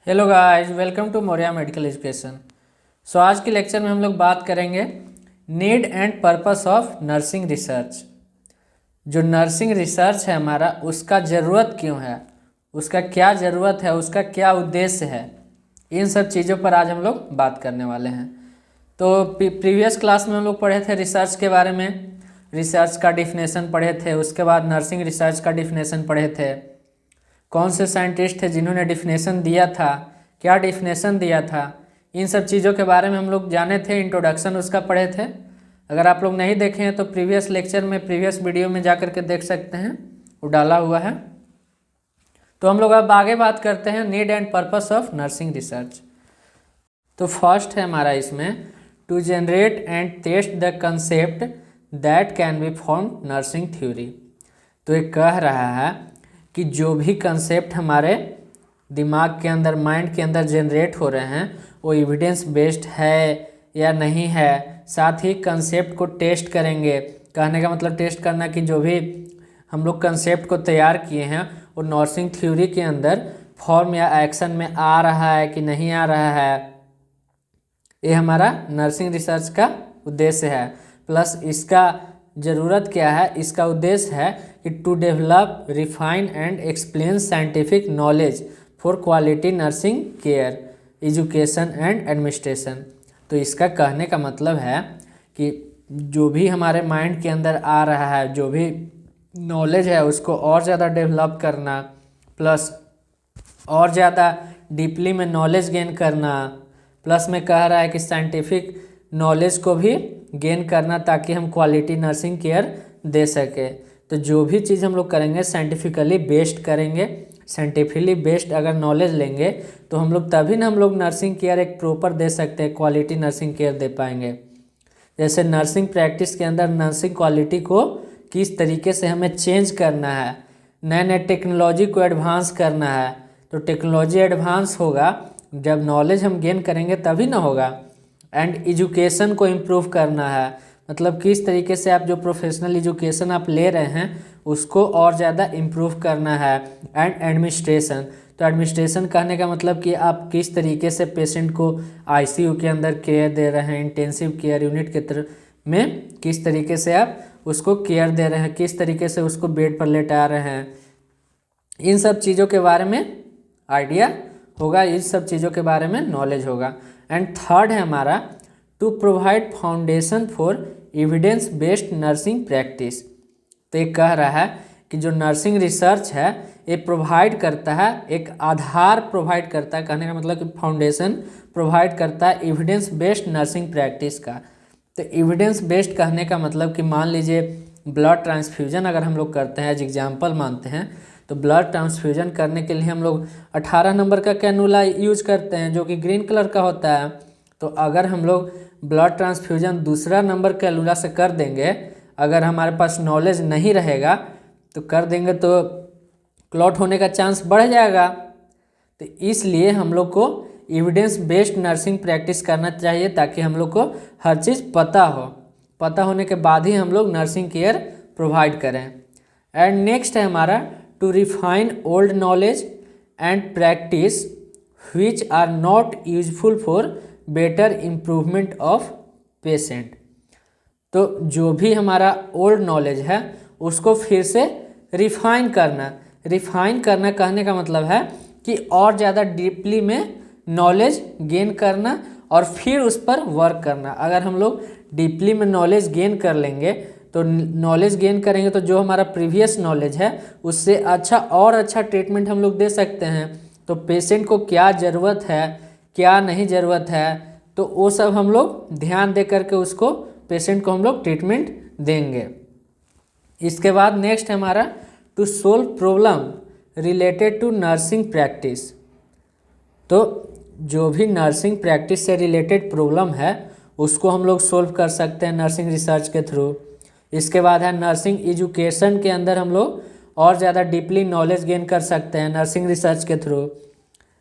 Hello guys, welcome to Maurya medical education. आज के lecture में हम लोग बात करेंगे need and purpose of nursing research. जो नर्सिंग रिसर्च है हमारा, उसका ज़रूरत क्यों है, उसका क्या ज़रूरत है, उसका क्या उद्देश्य है, इन सब चीज़ों पर आज हम लोग बात करने वाले हैं। तो प्रीवियस क्लास में हम लोग पढ़े थे रिसर्च के बारे में, रिसर्च का डिफिनेशन पढ़े थे। उसके बाद नर्सिंग रिसर्च का डिफिनेशन पढ़े थे। कौन से साइंटिस्ट थे जिन्होंने डिफिनेशन दिया था, क्या डिफिनेशन दिया था, इन सब चीज़ों के बारे में हम लोग जाने थे। इंट्रोडक्शन उसका पढ़े थे। अगर आप लोग नहीं देखे हैं तो प्रीवियस लेक्चर में, प्रीवियस वीडियो में जा करके देख सकते हैं, वो डाला हुआ है। तो हम लोग अब आगे बात करते हैं need and purpose of nursing research. तो फर्स्ट है हमारा इसमें to generate and test the concept that can be form nursing theory. तो ये कह रहा है कि जो भी कंसेप्ट हमारे दिमाग के अंदर, माइंड के अंदर जनरेट हो रहे हैं, वो एविडेंस बेस्ड है या नहीं है। साथ ही कंसेप्ट को टेस्ट करेंगे। कहने का मतलब टेस्ट करना कि जो भी हम लोग कंसेप्ट को तैयार किए हैं वो नर्सिंग थ्योरी के अंदर फॉर्म या एक्शन में आ रहा है कि नहीं आ रहा है। ये हमारा नर्सिंग रिसर्च का उद्देश्य है। प्लस इसका ज़रूरत क्या है, इसका उद्देश्य है कि to develop, refine and explain scientific knowledge for quality nursing care, education and administration. तो इसका कहने का मतलब है कि जो भी हमारे माइंड के अंदर आ रहा है, जो भी नॉलेज है, उसको और ज़्यादा डेवलप करना, प्लस और ज़्यादा डीपली में नॉलेज गेन करना, प्लस में कह रहा है कि साइंटिफिक नॉलेज को भी गेन करना ताकि हम क्वालिटी नर्सिंग केयर दे सके। तो जो भी चीज़ हम लोग करेंगे साइंटिफिकली बेस्ड करेंगे। साइंटिफिकली बेस्ड अगर नॉलेज लेंगे तो हम लोग तभी ना हम लोग नर्सिंग केयर एक प्रॉपर दे सकते हैं, क्वालिटी नर्सिंग केयर दे पाएंगे। जैसे नर्सिंग प्रैक्टिस के अंदर नर्सिंग क्वालिटी को किस तरीके से हमें चेंज करना है, नए नए टेक्नोलॉजी को एडवांस करना है। तो टेक्नोलॉजी एडवांस होगा जब नॉलेज हम गेन करेंगे तभी ना होगा। एंड एजुकेशन को इम्प्रूव करना है, मतलब किस तरीके से आप जो प्रोफेशनल एजुकेशन आप ले रहे हैं उसको और ज़्यादा इम्प्रूव करना है। एंड एडमिनिस्ट्रेशन, तो एडमिनिस्ट्रेशन कहने का मतलब कि आप किस तरीके से पेशेंट को आईसीयू के अंदर केयर दे रहे हैं, इंटेंसिव केयर यूनिट के तरफ में किस तरीके से आप उसको केयर दे रहे हैं, किस तरीके से उसको बेड पर लेटा रहे हैं। इन सब चीज़ों के बारे में आइडिया होगा, इन सब चीज़ों के बारे में नॉलेज होगा। एंड थर्ड है हमारा to provide foundation for evidence based nursing practice. तो ये कह रहा है कि जो नर्सिंग रिसर्च है ये प्रोवाइड करता है, एक आधार प्रोवाइड करता है, कहने का मतलब कि फाउंडेशन प्रोवाइड करता है एविडेंस बेस्ड नर्सिंग प्रैक्टिस का। तो एविडेंस बेस्ड कहने का मतलब कि मान लीजिए ब्लड ट्रांसफ्यूजन अगर हम लोग करते हैं, एज एग्जाम्पल मानते हैं, तो ब्लड ट्रांसफ्यूजन करने के लिए हम लोग 18 नंबर का कैनुला यूज करते हैं जो कि ग्रीन कलर का होता है। तो अगर हम लोग ब्लड ट्रांसफ्यूजन दूसरा नंबर कैनुला से कर देंगे, अगर हमारे पास नॉलेज नहीं रहेगा तो कर देंगे तो क्लॉट होने का चांस बढ़ जाएगा। तो इसलिए हम लोग को एविडेंस बेस्ड नर्सिंग प्रैक्टिस करना चाहिए ताकि हम लोग को हर चीज़ पता हो, पता होने के बाद ही हम लोग नर्सिंग केयर प्रोवाइड करें। एंड नेक्स्ट है हमारा to refine old knowledge and practice which are not useful for better improvement of patient. तो जो भी हमारा ओल्ड नॉलेज है उसको फिर से रिफाइन करना। रिफाइन करना कहने का मतलब है कि और ज़्यादा डीपली में नॉलेज गेन करना और फिर उस पर वर्क करना। अगर हम लोग डीपली में नॉलेज गेन कर लेंगे तो नॉलेज गेन करेंगे तो जो हमारा प्रीवियस नॉलेज है उससे अच्छा और अच्छा ट्रीटमेंट हम लोग दे सकते हैं। तो पेशेंट को क्या ज़रूरत है, क्या नहीं ज़रूरत है, तो वो सब हम लोग ध्यान दे करके उसको पेशेंट को हम लोग ट्रीटमेंट देंगे। इसके बाद नेक्स्ट है हमारा to solve problem related to nursing practice. तो जो भी नर्सिंग प्रैक्टिस से रिलेटेड प्रॉब्लम है उसको हम लोग सोल्व कर सकते हैं नर्सिंग रिसर्च के थ्रू। इसके बाद है नर्सिंग एजुकेशन के अंदर हम लोग और ज़्यादा डीपली नॉलेज गेन कर सकते हैं नर्सिंग रिसर्च के थ्रू।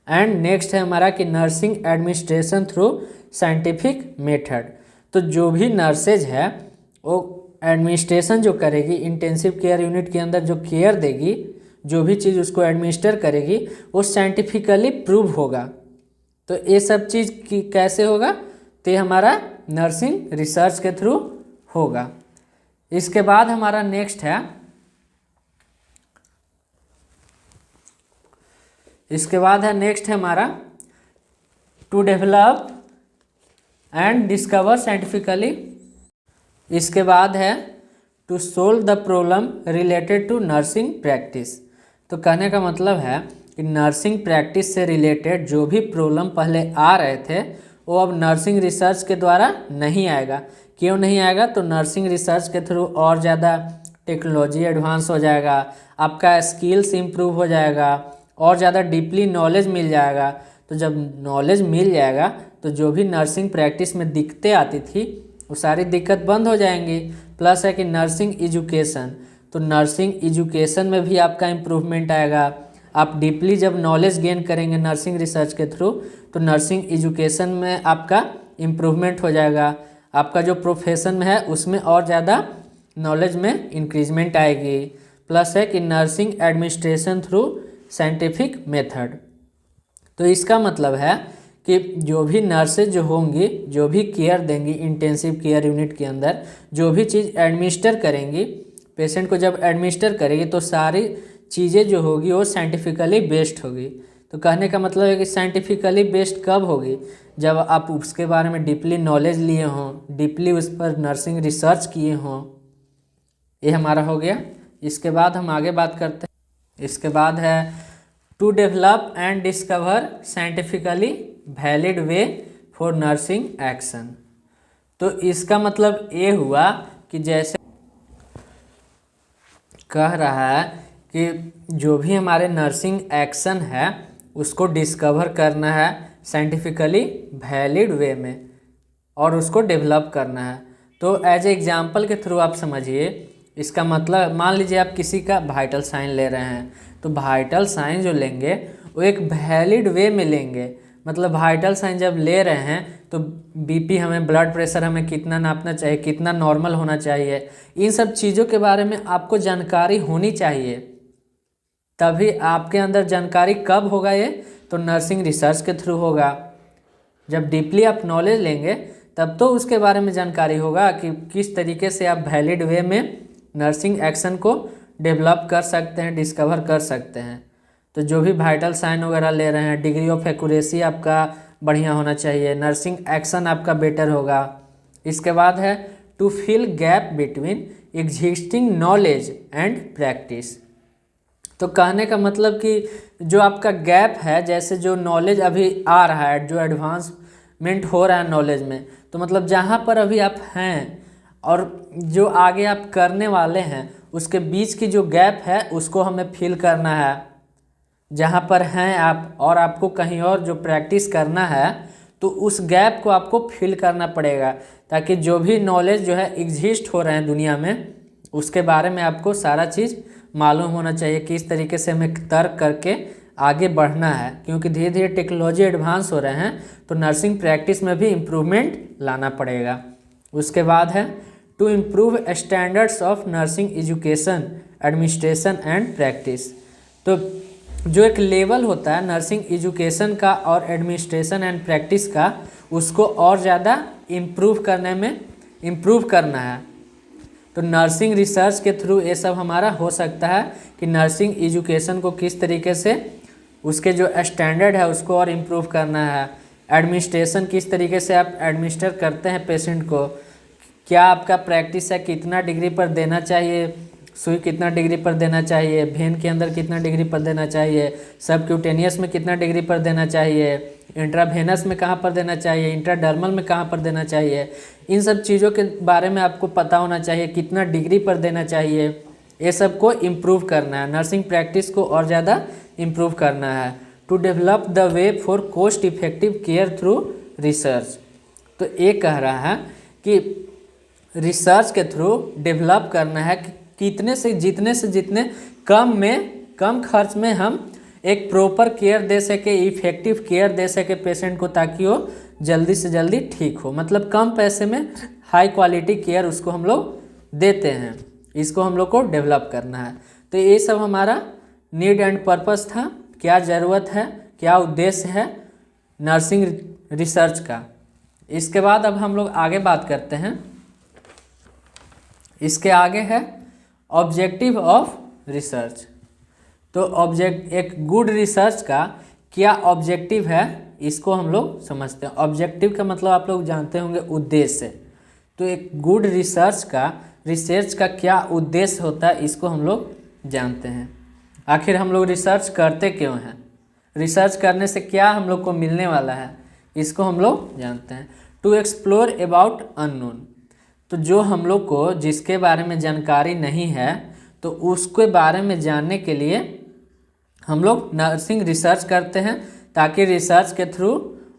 एंड नेक्स्ट है हमारा कि nursing administration through scientific method. तो जो भी नर्सेज है वो एडमिनिस्ट्रेशन जो करेगी, इंटेंसिव केयर यूनिट के अंदर जो केयर देगी जो भी चीज़ उसको एडमिनिस्टर करेगी वो साइंटिफिकली प्रूव होगा। तो ये सब चीज़ कैसे होगा, तो ये हमारा नर्सिंग रिसर्च के थ्रू होगा। इसके बाद हमारा नेक्स्ट है, हमारा to develop and discover scientifically. इसके बाद है to solve the problem related to nursing practice. तो कहने का मतलब है कि नर्सिंग प्रैक्टिस से रिलेटेड जो भी प्रॉब्लम पहले आ रहे थे वो अब नर्सिंग रिसर्च के द्वारा नहीं आएगा। क्यों नहीं आएगा, तो नर्सिंग रिसर्च के थ्रू और ज़्यादा टेक्नोलॉजी एडवांस हो जाएगा, आपका स्किल्स इम्प्रूव हो जाएगा, और ज़्यादा डीपली नॉलेज मिल जाएगा। तो जब नॉलेज मिल जाएगा तो जो भी नर्सिंग प्रैक्टिस में दिक्कतें आती थी वो सारी दिक्कत बंद हो जाएंगी। प्लस है कि नर्सिंग एजुकेशन, तो नर्सिंग एजुकेशन में भी आपका इम्प्रूवमेंट आएगा। आप डीपली जब नॉलेज गेन करेंगे नर्सिंग रिसर्च के थ्रू तो नर्सिंग एजुकेशन में आपका इम्प्रूवमेंट हो जाएगा। आपका जो प्रोफेशन में है उसमें और ज़्यादा नॉलेज में इंक्रीजमेंट आएगी। प्लस है कि nursing administration through scientific method. तो इसका मतलब है कि जो भी नर्सेज जो होंगी, जो भी केयर देंगी इंटेंसिव केयर यूनिट के अंदर, जो भी चीज़ एडमिनिस्टर करेंगी, पेशेंट को जब एडमिनिस्टर करेगी तो सारी चीज़ें जो होगी वो साइंटिफिकली बेस्ड होगी। तो कहने का मतलब है कि साइंटिफिकली बेस्ड कब होगी, जब आप उसके बारे में डीपली नॉलेज लिए हों, डीपली उस पर नर्सिंग रिसर्च किए हों। ये हमारा हो गया। इसके बाद हम आगे बात करते हैं। इसके बाद है to develop and discover scientifically valid way for nursing action. तो इसका मतलब ये हुआ कि जैसे कह रहा है कि जो भी हमारे नर्सिंग एक्शन है उसको डिस्कवर करना है साइंटिफिकली वैलिड वे में और उसको डेवलप करना है। तो एज ए एग्जांपल के थ्रू आप समझिए, इसका मतलब मान लीजिए आप किसी का वाइटल साइन ले रहे हैं, तो वाइटल साइन जो लेंगे वो एक वैलिड वे में लेंगे। मतलब वाइटल साइन जब ले रहे हैं तो बीपी हमें, ब्लड प्रेशर हमें कितना नापना चाहिए, कितना नॉर्मल होना चाहिए, इन सब चीज़ों के बारे में आपको जानकारी होनी चाहिए। तभी आपके अंदर जानकारी कब होगा ये, तो नर्सिंग रिसर्च के थ्रू होगा। जब डीपली आप नॉलेज लेंगे तब तो उसके बारे में जानकारी होगा कि किस तरीके से आप वैलिड वे में नर्सिंग एक्शन को डेवलप कर सकते हैं, डिस्कवर कर सकते हैं। तो जो भी वाइटल साइन वगैरह ले रहे हैं, डिग्री ऑफ एक्यूरेसी आपका बढ़िया होना चाहिए, नर्सिंग एक्शन आपका बेटर होगा। इसके बाद है to fill gap between existing knowledge and practice. तो कहने का मतलब कि जो आपका गैप है, जैसे जो नॉलेज अभी आ रहा है, जो एडवांसमेंट हो रहा है नॉलेज में, तो मतलब जहाँ पर अभी आप हैं और जो आगे आप करने वाले हैं उसके बीच की जो गैप है उसको हमें फिल करना है। जहाँ पर हैं आप और आपको कहीं और जो प्रैक्टिस करना है तो उस गैप को आपको फिल करना पड़ेगा, ताकि जो भी नॉलेज जो है एग्जिस्ट हो रहे हैं दुनिया में उसके बारे में आपको सारा चीज़ मालूम होना चाहिए, किस तरीके से हमें तर्क करके आगे बढ़ना है। क्योंकि धीरे धीरे टेक्नोलॉजी एडवांस हो रहे हैं तो नर्सिंग प्रैक्टिस में भी इम्प्रूवमेंट लाना पड़ेगा। उसके बाद है to improve standards of nursing education, administration and practice. तो जो एक लेवल होता है नर्सिंग एजुकेशन का और एडमिनिस्ट्रेशन एंड प्रैक्टिस का, उसको और ज़्यादा इम्प्रूव करना है। तो नर्सिंग रिसर्च के थ्रू ये सब हमारा हो सकता है कि नर्सिंग एजुकेशन को किस तरीके से उसके जो स्टैंडर्ड है उसको और इम्प्रूव करना है। एडमिनिस्ट्रेशन किस तरीके से आप एडमिनिस्टर करते हैं पेशेंट को, क्या आपका प्रैक्टिस है, कितना डिग्री पर देना चाहिए, सुई कितना डिग्री पर देना चाहिए, वेन के अंदर कितना डिग्री पर देना चाहिए, सबक्यूटेनियस में कितना डिग्री पर देना चाहिए, इंट्रावेनस में कहाँ पर देना चाहिए, इंट्राडर्मल में कहाँ पर देना चाहिए, इन सब चीज़ों के बारे में आपको पता होना चाहिए, कितना डिग्री पर देना चाहिए। ये सब को इम्प्रूव करना है, नर्सिंग प्रैक्टिस को और ज़्यादा इम्प्रूव करना है। To develop the way for cost effective care through research. तो ये कह रहा है कि रिसर्च के थ्रू डेवलप करना है कि जितने से जितने कम खर्च में हम एक प्रॉपर केयर दे सके, इफेक्टिव केयर दे सके पेशेंट को, ताकि वो जल्दी से जल्दी ठीक हो। मतलब कम पैसे में हाई क्वालिटी केयर उसको हम लोग देते हैं, इसको हम लोग को डेवलप करना है। तो ये सब हमारा नीड एंड पर्पस था, क्या ज़रूरत है, क्या उद्देश्य है नर्सिंग रिसर्च का। इसके बाद अब हम लोग आगे बात करते हैं। इसके आगे है ऑब्जेक्टिव ऑफ रिसर्च। तो एक गुड रिसर्च का क्या ऑब्जेक्टिव है इसको हम लोग समझते हैं। ऑब्जेक्टिव का मतलब आप लोग जानते होंगे उद्देश्य। तो एक गुड रिसर्च का क्या उद्देश्य होता है इसको हम लोग जानते हैं। आखिर हम लोग रिसर्च करते क्यों हैं, रिसर्च करने से क्या हम लोग को मिलने वाला है, इसको हम लोग जानते हैं। टू एक्सप्लोर अबाउट अननोन, तो जो हम लोग को जिसके बारे में जानकारी नहीं है तो उसके बारे में जानने के लिए हम लोग नर्सिंग रिसर्च करते हैं, ताकि रिसर्च के थ्रू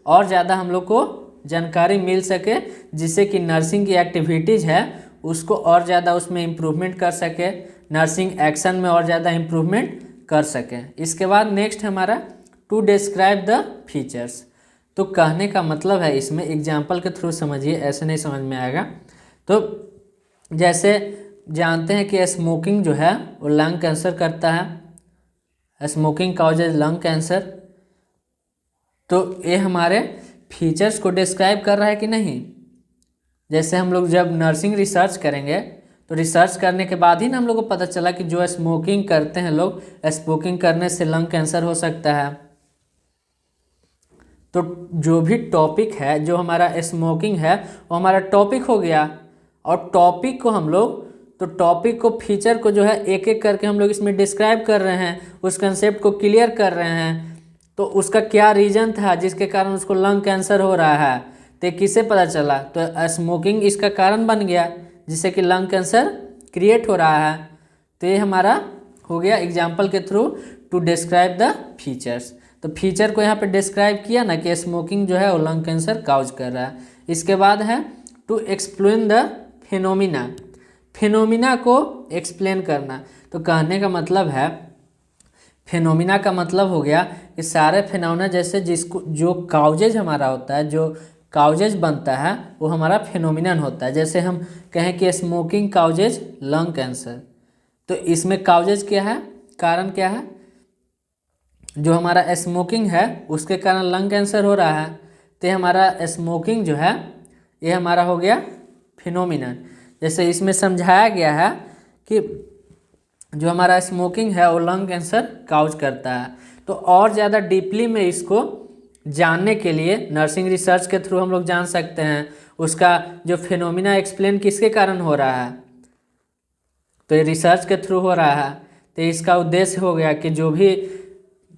और ज़्यादा हम लोग को जानकारी मिल सके, जिससे कि नर्सिंग की एक्टिविटीज़ है उसको और ज़्यादा उसमें इम्प्रूवमेंट कर सके, नर्सिंग एक्शन में और ज़्यादा इम्प्रूवमेंट कर सकें। इसके बाद नेक्स्ट हमारा टू डिस्क्राइब द फीचर्स। तो कहने का मतलब है इसमें एग्जाम्पल के थ्रू समझिए, ऐसे नहीं समझ में आएगा। तो जैसे जानते हैं कि स्मोकिंग जो है वो लंग कैंसर करता है, स्मोकिंग कॉजेज लंग कैंसर। तो ये हमारे फीचर्स को डिस्क्राइब कर रहा है कि नहीं। जैसे हम लोग जब नर्सिंग रिसर्च करेंगे तो रिसर्च करने के बाद ही ना हम लोग को पता चला कि जो स्मोकिंग करते हैं लोग, स्मोकिंग करने से लंग कैंसर हो सकता है। तो जो भी टॉपिक है, जो हमारा स्मोकिंग है वो हमारा टॉपिक हो गया, और टॉपिक को हम लोग तो टॉपिक को फीचर को जो है एक एक करके हम लोग इसमें डिस्क्राइब कर रहे हैं, उस कंसेप्ट को क्लियर कर रहे हैं। तो उसका क्या रीज़न था जिसके कारण उसको लंग कैंसर हो रहा है, तो किसे पता चला, तो स्मोकिंग इसका कारण बन गया जिससे कि लंग कैंसर क्रिएट हो रहा है। तो ये हमारा हो गया एग्जाम्पल के through to describe the features. तो फीचर को यहाँ पे डिस्क्राइब किया ना कि स्मोकिंग जो है वो लंग कैंसर काउज कर रहा है। इसके बाद है to explain the phenomena, phenomena को एक्सप्लेन करना। तो कहने का मतलब है, फिनोमिना का मतलब हो गया कि सारे फिनोमिना जैसे जिसको जो काउजेज हमारा होता है, जो काउजेज बनता है वो हमारा फिनोमिनन होता है। जैसे हम कहें कि स्मोकिंग काउजेज लंग कैंसर, तो इसमें काउजेज क्या है, कारण क्या है, जो हमारा स्मोकिंग है उसके कारण लंग कैंसर हो रहा है। तो हमारा स्मोकिंग जो है ये हमारा हो गया फिनोमिनन। जैसे इसमें समझाया गया है कि जो हमारा स्मोकिंग है वो लंग कैंसर काउज करता है। तो और ज़्यादा डीपली में इसको जानने के लिए नर्सिंग रिसर्च के थ्रू हम लोग जान सकते हैं उसका जो फिनोमिना एक्सप्लेन किसके कारण हो रहा है, तो ये रिसर्च के थ्रू हो रहा है। तो इसका उद्देश्य हो गया कि जो भी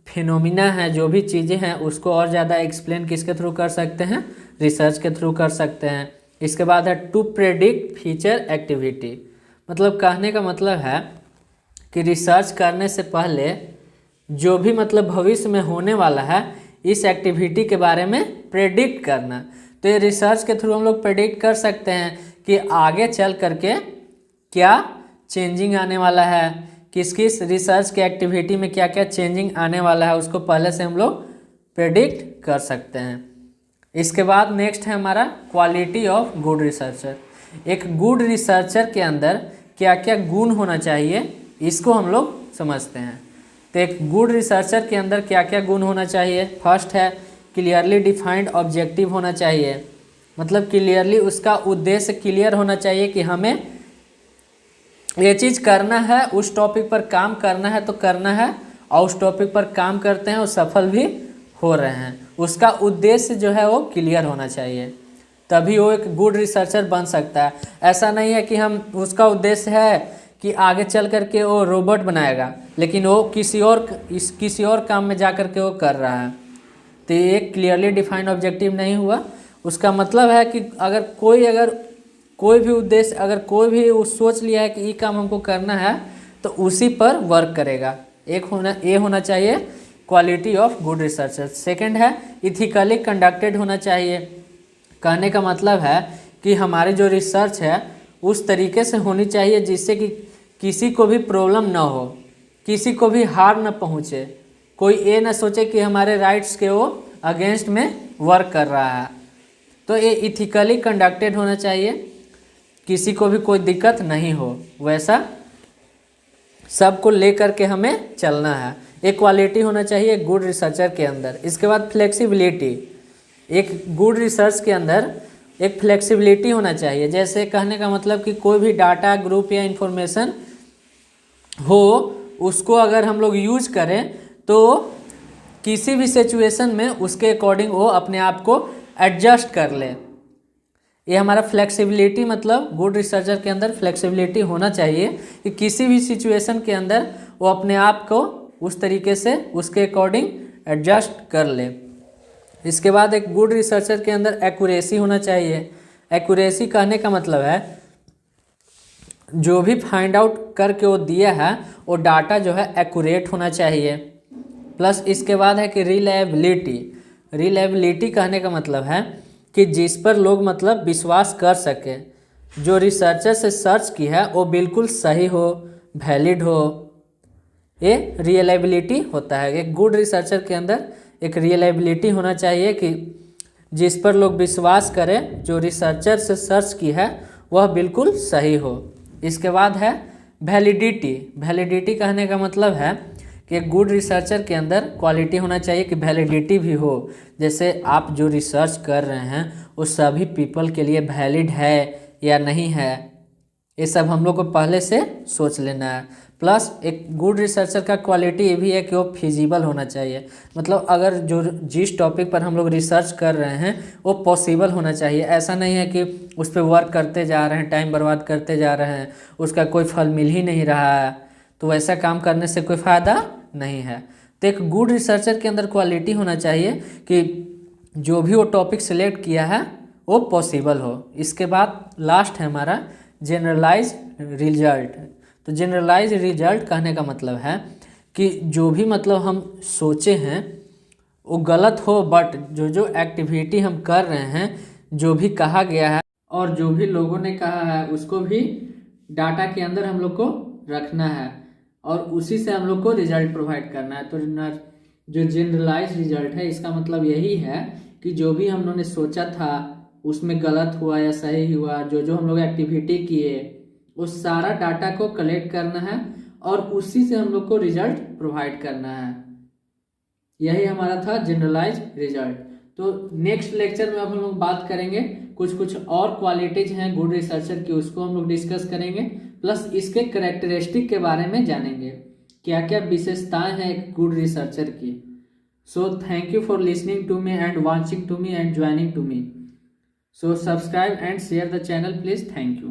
फिनोमिना है, जो भी चीज़ें हैं उसको और ज़्यादा एक्सप्लेन किसके थ्रू कर सकते हैं, रिसर्च के थ्रू कर सकते हैं। इसके बाद है टू प्रेडिक्ट फ्यूचर एक्टिविटी। मतलब कहने का मतलब है कि रिसर्च करने से पहले जो भी मतलब भविष्य में होने वाला है इस एक्टिविटी के बारे में प्रेडिक्ट करना। तो ये रिसर्च के थ्रू हम लोग प्रेडिक्ट कर सकते हैं कि आगे चल करके क्या चेंजिंग आने वाला है, किस किस रिसर्च के एक्टिविटी में क्या क्या चेंजिंग आने वाला है, उसको पहले से हम लोग प्रेडिक्ट कर सकते हैं। इसके बाद नेक्स्ट है हमारा क्वालिटी ऑफ गुड रिसर्चर। एक गुड रिसर्चर के अंदर क्या क्या गुण होना चाहिए इसको हम लोग समझते हैं। तो एक गुड रिसर्चर के अंदर क्या क्या गुण होना चाहिए। फर्स्ट है क्लियरली डिफाइंड ऑब्जेक्टिव होना चाहिए। मतलब क्लियरली उसका उद्देश्य क्लियर होना चाहिए कि हमें ये चीज़ करना है, उस टॉपिक पर काम करना है तो करना है, और उस टॉपिक पर काम करते हैं और सफल भी हो रहे हैं। उसका उद्देश्य जो है वो क्लियर होना चाहिए, तभी वो एक गुड रिसर्चर बन सकता है। ऐसा नहीं है कि हम उसका उद्देश्य है कि आगे चल करके वो रोबोट बनाएगा लेकिन वो किसी और काम में जा कर के वो कर रहा है, तो ये एक क्लियरली डिफाइंड ऑब्जेक्टिव नहीं हुआ। उसका मतलब है कि अगर कोई भी उद्देश्य, अगर कोई भी सोच लिया है कि ये काम हमको करना है तो उसी पर वर्क करेगा। ये होना चाहिए quality of good researcher. Second है इथिकली कंडक्टेड होना चाहिए। कहने का मतलब है कि हमारी जो रिसर्च है उस तरीके से होनी चाहिए जिससे कि किसी को भी प्रॉब्लम ना हो, किसी को भी हार्म न पहुँचे, कोई ये ना सोचे कि हमारे राइट्स के वो अगेंस्ट में वर्क कर रहा है। तो ये इथिकली कंडक्टेड होना चाहिए, किसी को भी कोई दिक्कत नहीं हो वैसा सबको ले करके हमें चलना है। एक क्वालिटी होना चाहिए गुड रिसर्चर के अंदर। इसके बाद फ्लेक्सिबिलिटी, एक गुड रिसर्च के अंदर एक फ्लेक्सिबिलिटी होना चाहिए। जैसे कहने का मतलब कि कोई भी डाटा ग्रुप या इंफॉर्मेशन हो, उसको अगर हम लोग यूज करें तो किसी भी सिचुएशन में उसके अकॉर्डिंग वो अपने आप को एडजस्ट कर ले। ये हमारा फ्लेक्सिबिलिटी, मतलब गुड रिसर्चर के अंदर फ्लेक्सिबिलिटी होना चाहिए कि किसी भी सिचुएशन के अंदर वो अपने आप को उस तरीके से उसके अकॉर्डिंग एडजस्ट कर ले। इसके बाद एक गुड रिसर्चर के अंदर एक्यूरेसी होना चाहिए। एक्यूरेसी कहने का मतलब है जो भी फाइंड आउट करके वो दिया है वो डाटा जो है एक्यूरेट होना चाहिए। प्लस इसके बाद है कि रिलायबिलिटी। रिलायबिलिटी कहने का मतलब है कि जिस पर लोग मतलब विश्वास कर सके, जो रिसर्चर से सर्च की है वो बिल्कुल सही हो, वैलिड हो, ये रिलायबिलिटी होता है। एक गुड रिसर्चर के अंदर एक रिलायबिलिटी होना चाहिए कि जिस पर लोग विश्वास करें, जो रिसर्चर से सर्च की है वह बिल्कुल सही हो। इसके बाद है वैलिडिटी। वैलिडिटी कहने का मतलब है कि एक गुड रिसर्चर के अंदर क्वालिटी होना चाहिए कि वैलिडिटी भी हो। जैसे आप जो रिसर्च कर रहे हैं वो सभी पीपल के लिए वैलिड है या नहीं है, ये सब हम लोग को पहले से सोच लेना है। प्लस एक गुड रिसर्चर का क्वालिटी ये भी है कि वो फिजिबल होना चाहिए। मतलब अगर जो जिस टॉपिक पर हम लोग रिसर्च कर रहे हैं वो पॉसिबल होना चाहिए। ऐसा नहीं है कि उस पर वर्क करते जा रहे हैं, टाइम बर्बाद करते जा रहे हैं, उसका कोई फल मिल ही नहीं रहा है, तो वैसा काम करने से कोई फ़ायदा नहीं है। तो एक गुड रिसर्चर के अंदर क्वालिटी होना चाहिए कि जो भी वो टॉपिक सिलेक्ट किया है वो पॉसिबल हो। इसके बाद लास्ट है हमारा जनरलाइज रिजल्ट। तो जनरलाइज रिजल्ट कहने का मतलब है कि जो भी मतलब हम सोचे हैं वो गलत हो, बट जो जो एक्टिविटी हम कर रहे हैं, जो भी कहा गया है और जो भी लोगों ने कहा है उसको भी डाटा के अंदर हम लोग को रखना है और उसी से हम लोग को रिजल्ट प्रोवाइड करना है। तो जो जनरलाइज रिजल्ट है इसका मतलब यही है कि जो भी हम लोगों ने सोचा था उसमें गलत हुआ या सही हुआ, जो जो हम लोग एक्टिविटी किए उस सारा डाटा को कलेक्ट करना है और उसी से हम लोग को रिजल्ट प्रोवाइड करना है। यही हमारा था जनरलाइज रिजल्ट। तो नेक्स्ट लेक्चर में अब हम लोग बात करेंगे कुछ और क्वालिटीज हैं गुड रिसर्चर की, उसको हम लोग डिस्कस करेंगे। प्लस इसके कैरेक्टरिस्टिक के बारे में जानेंगे, क्या क्या विशेषताएं हैं एक गुड रिसर्चर की। So thank you for listening to me and watching to me and joining to me. So subscribe and share the channel please. Thank you.